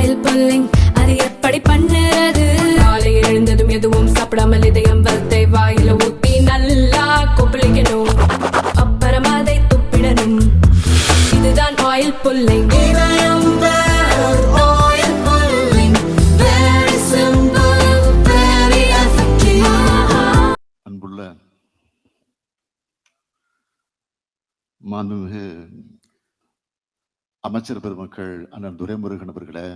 Oil pulling அது எப்படி பண்ணுறது? காலையில் எழுந்ததும் எதுவும் சாப்பிடாமல் இதயம் வளத்தை வாயில ஊத்தி நல்லா கொப்பளிக்கணும், அப்புறம் அதை துப்பிடணும். இதுதான் ஆயில் புல்லிங். அன்புள்ள மாண்புமிகு அமைச்சர் பெருமக்கள், அண்ணன் துரைமுருகன் அவர்களே,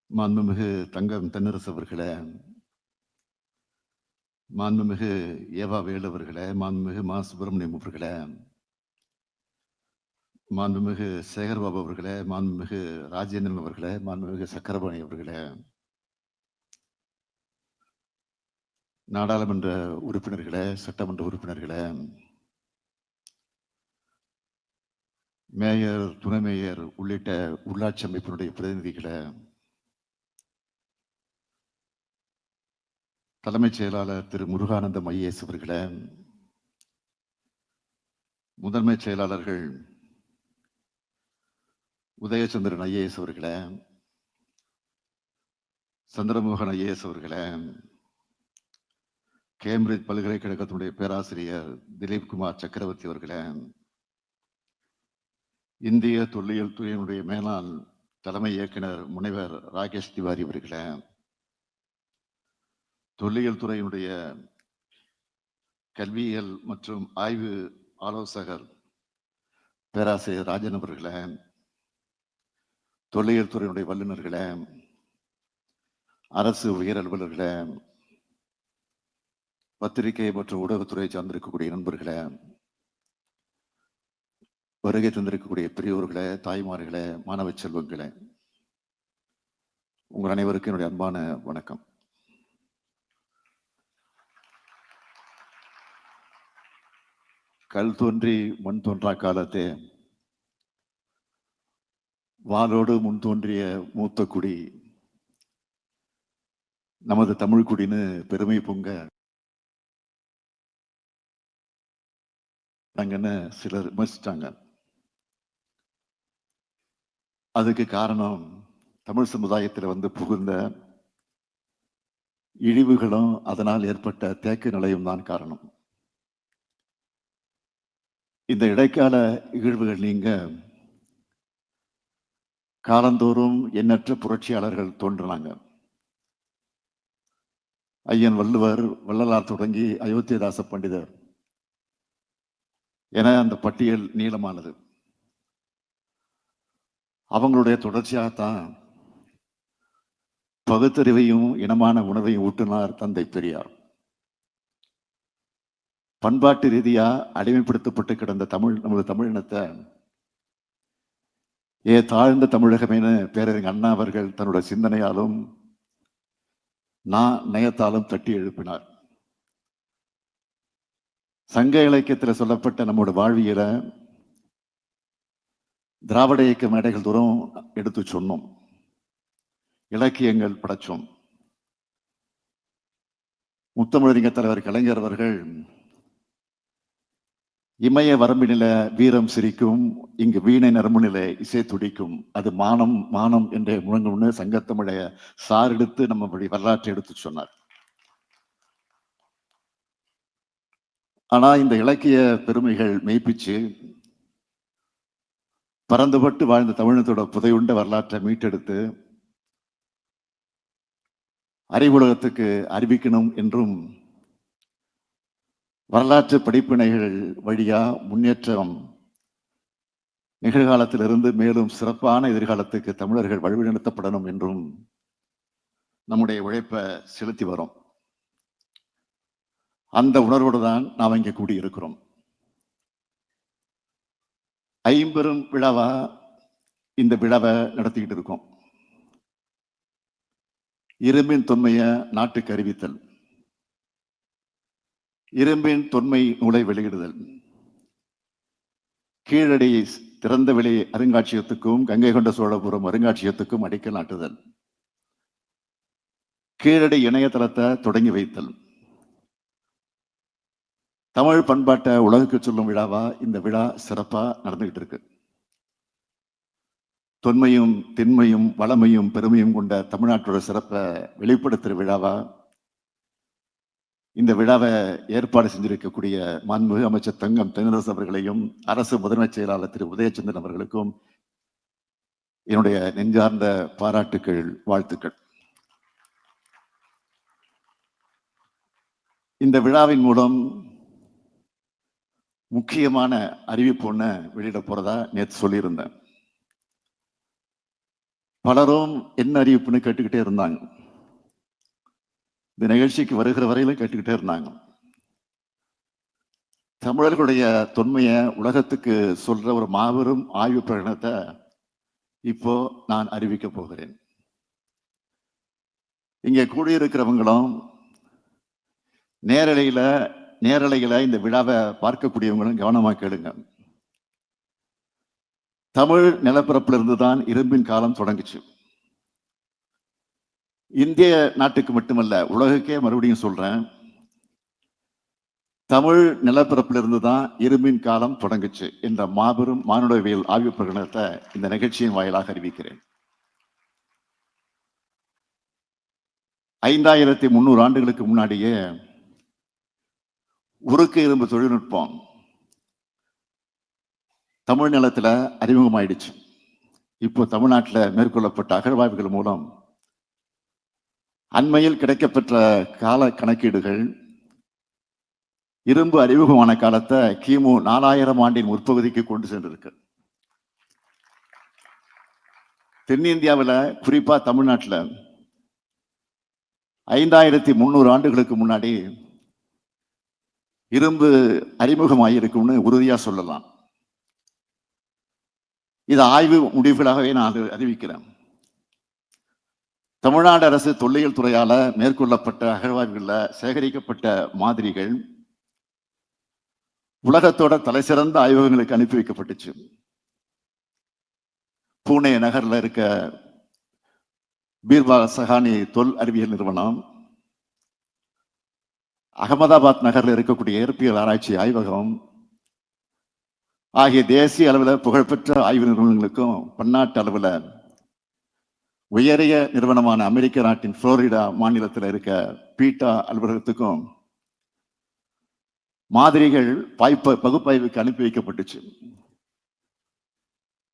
மாண்புமிகு தங்கம் தென்னரசு அவர்களே, மாண்புமிகு ஏவா வேலு அவர்களே, மாண்புமிகு மா சுப்பிரமணியம் அவர்களே, மாண்புமிகு சேகர்பாபு அவர்களே, மாண்புமிகு ராஜேந்திரன் அவர்களே, மாண்புமிகு சக்கரபாணி அவர்களே, நாடாளுமன்ற உறுப்பினர்களே, சட்டமன்ற உறுப்பினர்களே, மேயர், துணை மேயர் உள்ளிட்ட உள்ளாட்சி அமைப்பினுடைய பிரதிநிதிகளே, தலைமைச் செயலாளர் திரு முருகானந்தம் ஐஏஎஸ் அவர்களே, முதன்மை செயலாளர்கள் உதயச்சந்திரன் ஐஏஎஸ் அவர்களே, சந்திரமோகன் ஐஏஎஸ் அவர்களே, கேம்பிரிட்ஜ் பல்கலைக்கழகத்தினுடைய பேராசிரியர் திலீப் குமார் சக்கரவர்த்தி அவர்களே, இந்திய தொல்லியல் துறையினுடைய மேலாள் தலைமை இயக்குனர் முனைவர் ராகேஷ் திவாரி அவர்களே, தொல்லியல் துறையினுடைய கல்வியியல் மற்றும் ஆய்வு ஆலோசகர் பேராசிரியர் ராஜன் அவர்களே, தொல்லியல் துறையினுடைய வல்லுநர்களே, அரசு உயர் அலுவலர்களே, பத்திரிகை மற்றும் ஊடகத்துறையை சார்ந்திருக்கக்கூடிய நண்பர்களே, வருகை தந்திருக்கக்கூடிய பெரியோர்களே, தாய்மார்களே, மாணவ செல்வங்களே, உங்கள் அனைவருக்கும் என்னுடைய அன்பான வணக்கம். கல் தோன்றி மண் தோன்றா காலத்தே வாளோடு முன் தோன்றிய மூத்த குடி நமது தமிழ் குடின்னு பெருமை பொங்க சிலர் விமர்சித்தாங்க. அதுக்கு காரணம் தமிழ் சமுதாயத்தில் வந்து புகுந்த இழிவுகளும் அதனால் ஏற்பட்ட தேக்க நிலையும் தான் காரணம். இந்த இடைக்கால இழிவுகள் நீங்க காலந்தோறும் எண்ணற்ற புரட்சியாளர்கள் தோன்றினாங்க. ஐயன் வள்ளுவர், வள்ளலார் தொடங்கி அயோத்தியதாச பண்டிதர் என அந்த பட்டியல் நீளமானது. அவங்களுடைய தொடர்ச்சியாகத்தான் பகுத்தறிவையும் இனமான உணவையும் ஊட்டினார் தந்தை பெரியார். பண்பாட்டு ரீதியா அடிமைப்படுத்தப்பட்டு கிடந்த நமது தமிழ் இனத்தை தாழ்ந்த தமிழகமேனு பேரறிஞர் அண்ணா அவர்கள் தன்னுடைய சிந்தனையாலும் நயத்தாலும் தட்டி எழுப்பினார். சங்க இலக்கியத்தில் சொல்லப்பட்ட நம்மோட வாழ்வியல திராவிட இயக்க மேடைகள் தூரம் எடுத்து சொன்னோம், இலக்கியங்கள் படைச்சோம். முத்தமிழறிஞர் தலைவர் கலைஞர் அவர்கள் இமய வரம்பினில வீரம் சிரிக்கும், இங்கு வீணை நரம்புநிலை இசை துடிக்கும், அது மானம் மானம் என்றே முழங்கும்னு சங்கத்தமிழைய சார் எடுத்து நம்ம வரலாற்றை எடுத்து சொன்னார். ஆனா இந்த இலக்கிய பெருமைகள் மெய்ப்பிச்சு பறந்துபட்டு வாழ்ந்த தமிழகத்தோட புதையுண்ட வரலாற்றை மீட்டெடுத்து அறிவுலகத்துக்கு அறிவிக்கணும் என்றும் வரலாற்று படிப்பினைகள் வழியா முன்னேற்றம் நிகழ்காலத்திலிருந்து மேலும் சிறப்பான எதிர்காலத்துக்கு தமிழர்கள் வழிநடத்தப்படணும் என்றும் நம்முடைய உழைப்பை செலுத்தி வரோம். அந்த உணர்வோடு தான் நாம் இங்கே கூடியிருக்கிறோம். ஐம்பெரும் விழாவா இந்த விழாவை நடத்திக்கிட்டு இருக்கோம். இரும்பின் தொன்மைய நாட்டுக்கு அறிவித்தல், இரும்பின் தொன்மை நூலை வெளியிடுதல், கீழடி திறந்தவெளி அருங்காட்சியகத்துக்கும் கங்கை கொண்ட சோழபுரம் அருங்காட்சியகத்துக்கும் அடிக்கல் நாட்டுதல், கீழடி இணையதளத்தை தொடங்கி வைத்தல், தமிழ் பண்பாட்டை உலகுக்கு சொல்லும் விழாவா இந்த விழா சிறப்பா நடந்துகிட்டு இருக்கு. தொன்மையும் திண்மையும் வளமையும் பெருமையும் கொண்ட தமிழ்நாட்டோட சிறப்பை வெளிப்படுத்துகிற விழாவா இந்த விழாவை ஏற்பாடு செஞ்சிருக்கக்கூடிய மாண்புமிகு அமைச்சர் தங்கம் தென்னரசு அவர்களையும் அரசு முதன்மைச் செயலாளர் திரு உதயச்சந்திரன் அவர்களுக்கும் என்னுடைய நெஞ்சார்ந்த பாராட்டுக்கள், வாழ்த்துக்கள். இந்த விழாவின் மூலம் முக்கியமான அறிவிப்பு ஒன்று வெளியிட போறதா நேற்று சொல்லியிருந்தேன். பலரும் என்ன அறிவிப்புன்னு கேட்டுக்கிட்டே இருந்தாங்க. இந்த நிகழ்ச்சிக்கு வருகிற வரையிலும் கேட்டுக்கிட்டே இருந்தாங்க. தமிழர்களுடைய தொன்மையை உலகத்துக்கு சொல்ற ஒரு மாபெரும் ஆய்வு பிரகடனத்தை இப்போ நான் அறிவிக்க போகிறேன். இங்கே கூடியிருக்கிறவங்களும் நேரலையில இந்த விழாவை பார்க்கக்கூடியவங்களும் கவனமா கேளுங்க. தமிழ் நிலப்பரப்புல இருந்து தான் இரும்பின் காலம் தொடங்குச்சு. இந்திய நாட்டுக்கு மட்டுமல்ல, உலகுக்கே மறுபடியும் சொல்றேன், தமிழ் நிலப்பரப்பிலிருந்து தான் இரும்பின் காலம் தொடங்குச்சு என்ற மாபெரும் மானுடவியல் ஆய்வு பிரகடனத்தை இந்த நிகழ்ச்சியின் வாயிலாக அறிவிக்கிறேன். 5300 ஆண்டுகளுக்கு முன்னாடியே உருக்கு இரும்பு தொழில்நுட்பம் தமிழ் நிலத்துல அறிமுகமாயிடுச்சு. இப்போ தமிழ்நாட்டில் மேற்கொள்ளப்பட்ட அகழ்வாய்வுகள் மூலம் அண்மையில் கிடைக்கப்பெற்ற கால கணக்கீடுகள் இரும்பு அறிமுகமான காலத்தை கிமு 4000 ஆண்டின் முற்பகுதிக்கு கொண்டு சென்றிருக்கு. தென்னிந்தியாவில் குறிப்பா தமிழ்நாட்டில் 5300 ஆண்டுகளுக்கு முன்னாடி இரும்பு அறிமுகமாயிருக்கும்னு உறுதியா சொல்லலாம். இது ஆய்வு முடிவுகளாகவே நான் அறிவிக்கிறேன். தமிழ்நாடு அரசு தொல்லியல் துறையால மேற்கொள்ளப்பட்ட அகழ்வாய்வுகளில் சேகரிக்கப்பட்ட மாதிரிகள் உலகத்தோட தலைசிறந்த ஆய்வகங்களுக்கு அனுப்பி வைக்கப்பட்டுச்சு. பூனே நகர்ல இருக்க பீர்பா சஹானி தொல் அறிவியல் நிறுவனம், அகமதாபாத் நகர்ல இருக்கக்கூடிய இயற்பியல் ஆராய்ச்சி ஆய்வகம் ஆகிய தேசிய அளவில் புகழ்பெற்ற ஆய்வு நிறுவனங்களுக்கும் பன்னாட்டு அளவில் உயரிய நிறுவனமான அமெரிக்க நாட்டின் புளோரிடா மாநிலத்தில் இருக்க பீட்டா அலுவலகத்துக்கும் மாதிரிகள் பகுப்பாய்வுக்கு அனுப்பி வைக்கப்பட்டுச்சு.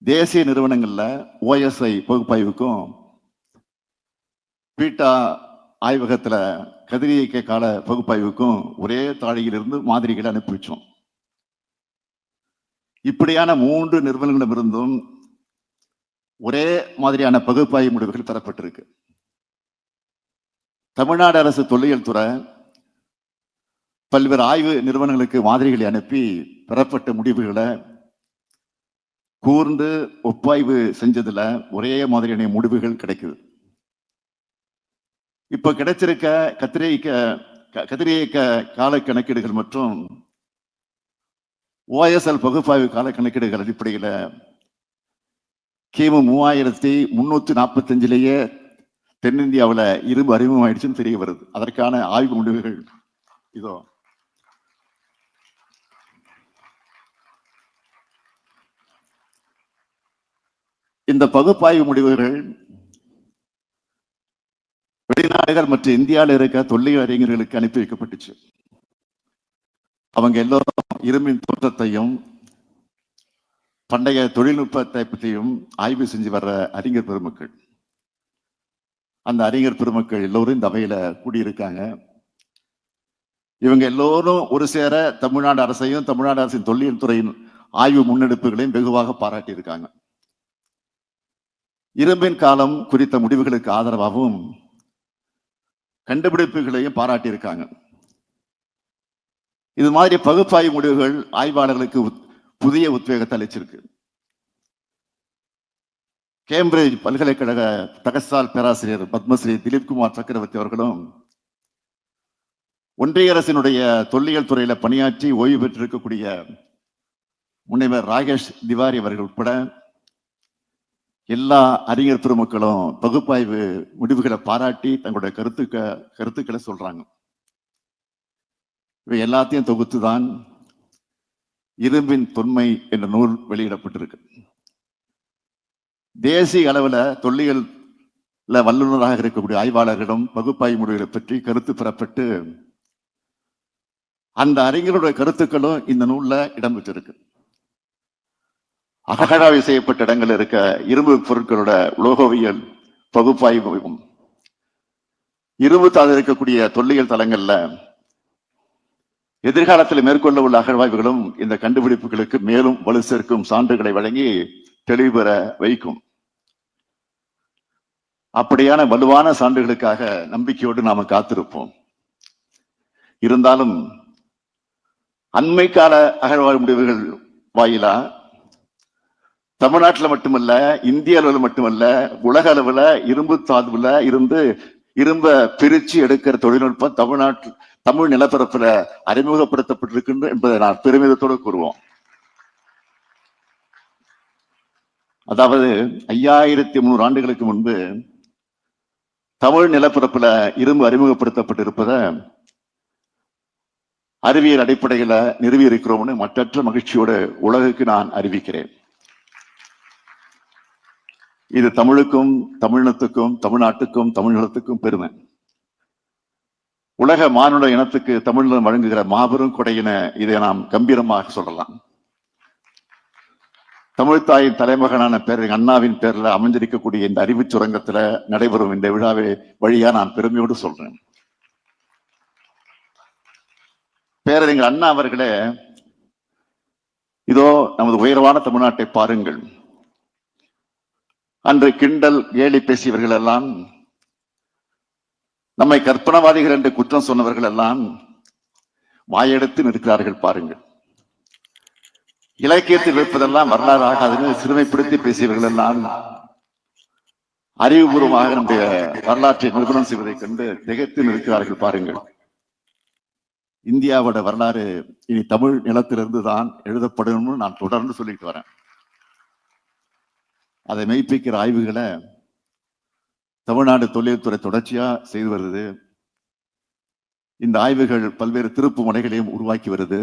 தேசிய நிறுவனங்கள்ல OSI பகுப்பாய்வுக்கும் பீட்டா ஆய்வகத்துல கதிரியக்க கால பகுப்பாய்வுக்கும் ஒரே தாழியிலிருந்து மாதிரிகளை அனுப்பி வச்சோம். இப்படியான 3 நிறுவனங்களிடமிருந்தும் ஒரே மாதிரியான பகுப்பாய்வு முடிவுகள் பெறப்பட்டிருக்கு. தமிழ்நாடு அரசு தொல்லியல் துறை பல்வேறு ஆய்வு நிறுவனங்களுக்கு மாதிரிகளை அனுப்பி பெறப்பட்ட முடிவுகளை கூர்ந்து ஒப்பாய்வு செஞ்சதுல ஒரே மாதிரியான முடிவுகள் கிடைக்குது. இப்ப கிடைச்சிருக்க கதிரியக்க கால கணக்கீடுகள் மற்றும் OSL பகுப்பாய்வு கால கணக்கீடுகள் அடிப்படையில் கிமு 3345 தென்னிந்தியாவில் இரும்பு அறிமுகம் ஆயிடுச்சுன்னு தெரிய வருது. அதற்கான ஆய்வு முடிவுகள் இதோ. இந்த பகுப்பாய்வு முடிவுகள் வெளிநாடுகள் மற்றும் இந்தியாவில் இருக்க தொல்லியல் அறிஞர்களுக்கு அனுப்பி வைக்கப்பட்டுச்சு. அவங்க எல்லோரும் இரும்பின் தோற்றத்தையும் பண்டைய தொழில்நுட்பத்தை பற்றியும் ஆய்வு செஞ்சு வர்ற அறிஞர் பெருமக்கள். அந்த அறிஞர் பெருமக்கள் எல்லோரும் இந்த அவையில கூடியிருக்காங்க. இவங்க எல்லோரும் ஒரு சேர தமிழ்நாடு அரசையும் தமிழ்நாடு அரசின் தொல்லியல் துறையின் ஆய்வு முன்னெடுப்புகளையும் வெகுவாக பாராட்டி இருக்காங்க. இரும்பின் காலம் குறித்த முடிவுகளுக்கு ஆதரவாகவும் கண்டுபிடிப்புகளையும் பாராட்டியிருக்காங்க. இது மாதிரி பகுப்பாய்வு முடிவுகள் ஆய்வாளர்களுக்கு புதிய உத்வேகத்தை அளிச்சிருக்கு. கேம்பிரிட்ஜ் பல்கலைக்கழக தகசால் பேராசிரியர் பத்மஸ்ரீ திலீப்குமார் சக்கரவர்த்தி அவர்களும் ஒன்றிய அரசினுடைய தொல்லியல் துறையில பணியாற்றி ஓய்வு பெற்றிருக்கக்கூடிய முனைவர் ராகேஷ் திவாரி அவர்கள் உட்பட எல்லா அறிஞர் பெருமக்களும் பகுப்பாய்வு முடிவுகளை பாராட்டி தங்களுடைய கருத்துக்களை சொல்றாங்க. இவை எல்லாத்தையும் தொகுத்துதான் இரும்பின் தொன்மை என்ற நூல் வெளியிடப்பட்டிருக்கு. தேசிய அளவில் தொல்லியல் வல்லுநராக இருக்கக்கூடிய ஆய்வாளர்களிடம் பகுப்பாய்வு முடிவுகளை பற்றி கருத்து பெறப்பட்டு அந்த அறிஞருடைய கருத்துக்களும் இந்த நூல்ல இடம்பெற்றிருக்கு. அகழாய்வு செய்யப்பட்ட இடங்கள் இருக்க இரும்பு பொருட்களோட உலோகவியல் பகுப்பாய்வும் இரும்பு தாது இருக்கக்கூடிய தொல்லியல் தளங்கள்ல எதிர்காலத்தில் மேற்கொள்ள உள்ள அகழ்வாய்வுகளும் இந்த கண்டுபிடிப்புகளுக்கு மேலும் வலு சேர்க்கும் சான்றுகளை வழங்கி தெளிவு பெற வைக்கும். அப்படியான வலுவான சான்றுகளுக்காக நம்பிக்கையோடு நாம காத்திருப்போம். இருந்தாலும் அண்மை கால அகழ்வாய்வு முடிவுகள் வாயிலா தமிழ்நாட்டில் மட்டுமல்ல, இந்திய அளவில் மட்டுமல்ல, உலக அளவுல இரும்பு தாதுல இருந்து இரும்ப பிரிச்சு எடுக்கிற தொழில்நுட்பம் தமிழ் நிலப்பரப்புல அறிமுகப்படுத்தப்பட்டிருக்கின்ற என்பதை நான் பெருமிதத்தோடு கூறுவோம். அதாவது 5300 ஆண்டுகளுக்கு முன்பு தமிழ் நிலப்பரப்புல இரும்பு அறிமுகப்படுத்தப்பட்டிருப்பத அறிவியல் அடிப்படையில நிறுவி இருக்கிறோம்னு மற்றற்ற மகிழ்ச்சியோடு உலகுக்கு நான் அறிவிக்கிறேன். இது தமிழுக்கும், தமிழினத்துக்கும், தமிழ்நாட்டுக்கும், தமிழ்நிலத்துக்கும் பெருமை. உலக மானுட இனத்துக்கு தமிழ்நிலம் வழங்குகிற மாபெரும் கொடையின இதை நாம் கம்பீரமாக சொல்லலாம். தமிழ்த்தாயின் தலைமகனான பேரறிஞர் அண்ணாவின் பேர்ல அமைஞ்சிருக்கக்கூடிய இந்த அறிவு சுரங்கத்துல நடைபெறும் இந்த விழாவை வழியா நான் பெருமையோடு சொல்றேன். பேரறிஞர் அண்ணா அவர்களே, இதோ நமது உயர்வான தமிழ்நாட்டை பாருங்கள். அன்று கிண்டல் கேலி பேசியவர்கள் எல்லாம், நம்மை கற்பனவாதிகள் என்று குற்றம் சொன்னவர்கள் எல்லாம் வாயெடுத்து நிற்கிறார்கள் பாருங்கள். இலக்கியத்தில் இருப்பதெல்லாம் வரலாறு ஆகாதுன்னு சிறுமைப்படுத்தி பேசியவர்கள் எல்லாம் அறிவுபூர்வமாக நம்முடைய வரலாற்றை நிரூபணம் செய்வதை கண்டு திகைத்து நிற்கிறார்கள் பாருங்கள். இந்தியாவோட வரலாறு இனி தமிழ் நிலத்திலிருந்து தான் எழுதப்படணும்னு நான் தொடர்ந்து சொல்லிட்டு வரேன். அதை மெய்ப்பிக்கிற ஆய்வுகளை தமிழ்நாடு தொழில்துறை தொடர்ச்சியா செய்து வருது. இந்த ஆய்வுகள் பல்வேறு திருப்பு முனைகளையும் உருவாக்கி வருது.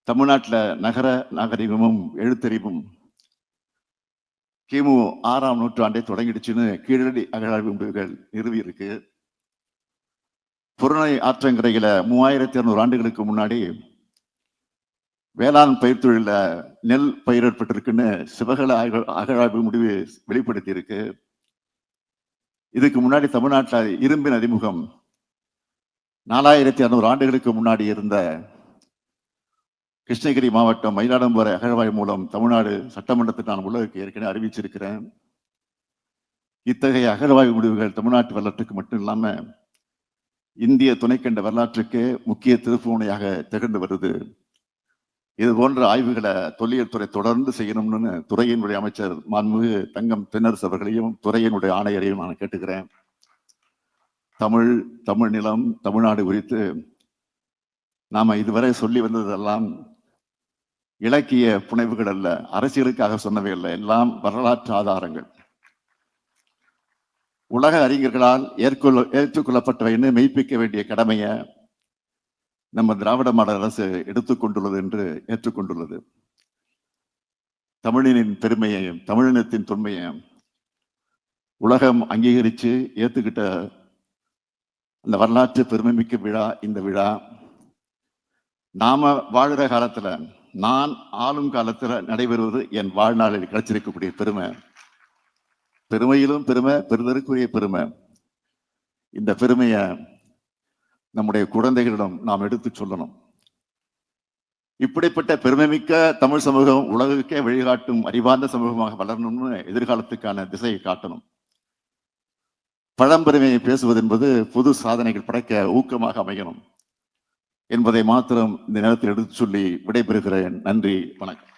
தமிழ்நாட்டில் நகர நாகரிகமும் எழுத்தறிவும் கிமு 6ஆம் நூற்றாண்டை தொடங்கிடுச்சுன்னு கீழடி அகழாய்வு முடிவுகள் நிறுவி இருக்கு. புறநை ஆற்றங்கரையில 3200 ஆண்டுகளுக்கு முன்னாடி வேளாண் பயிர் தொழில நெல் பயிரிடப்பட்டிருக்குன்னு சிவகல அகழாய்வு முடிவு வெளிப்படுத்தி இருக்கு. இதுக்கு முன்னாடி தமிழ்நாட்டில் இரும்பின் அறிமுகம் 4600 ஆண்டுகளுக்கு முன்னாடி இருந்த கிருஷ்ணகிரி மாவட்டம் மயிலாடுதுறை அகழ்வாய்வு மூலம் தமிழ்நாடு சட்டமன்றத்தில் நான் உலகுக்கு ஏற்கனவே அறிவிச்சிருக்கிறேன். இத்தகைய அகழ்வாய்வு முடிவுகள் தமிழ்நாட்டு வரலாற்றுக்கு மட்டும் இல்லாம இந்திய துணைக்கண்ட வரலாற்றுக்கு முக்கிய திருப்புமுனையாக திகழ்ந்து வருது. இது போன்ற ஆய்வுகளை தொல்லியல் துறை தொடர்ந்து செய்யணும்னு துறையினுடைய அமைச்சர் மாண்புமிகு தங்கம் தென்னரசு அவர்களையும் துறையினுடைய ஆணையரையும் நான் கேட்டுக்கிறேன். தமிழ் நிலம், தமிழ்நாடு குறித்து நாம இதுவரை சொல்லி வந்ததெல்லாம் இலக்கிய புனைவுகள் அல்ல, அரசியலுக்காக சொன்னவை அல்ல, எல்லாம் வரலாற்று ஆதாரங்கள். உலக அறிஞர்களால் ஏற்றுக்கொள்ளப்பட்டவைன்னு மெய்ப்பிக்க வேண்டிய கடமையை நம்ம திராவிட மாடல் அரசு எடுத்துக்கொண்டுள்ளது என்று ஏற்றுக்கொண்டுள்ளது. தமிழினின் பெருமையையும் தமிழினத்தின் தொன்மையையும் உலகம் அங்கீகரித்து ஏத்துக்கிட்ட அந்த வரலாற்று பெருமைமிக்க விழா இந்த விழா. நாம வாழுற காலத்துல, நான் ஆளும் காலத்துல நடைபெறுவது என் வாழ்நாளில் கிடைச்சிருக்கக்கூடிய பெருமை. பெருமையிலும் பெருமை, பெருதற்குரிய பெருமை. இந்த பெருமையை நம்முடைய குழந்தைகளிடம் நாம் எடுத்து சொல்லணும். இப்படிப்பட்ட பெருமைமிக்க தமிழ் சமூகம் உலகுக்கே வழிகாட்டும் அறிவார்ந்த சமூகமாக வளரணும்னு எதிர்காலத்துக்கான திசையை காட்டணும். பழம்பெருமையை பேசுவது என்பது புது சாதனைகள் படைக்க ஊக்கமாக அமையணும் என்பதை மாத்திரம் இந்த நேரத்தில் எடுத்து சொல்லி விடைபெறுகிறேன். நன்றி, வணக்கம்.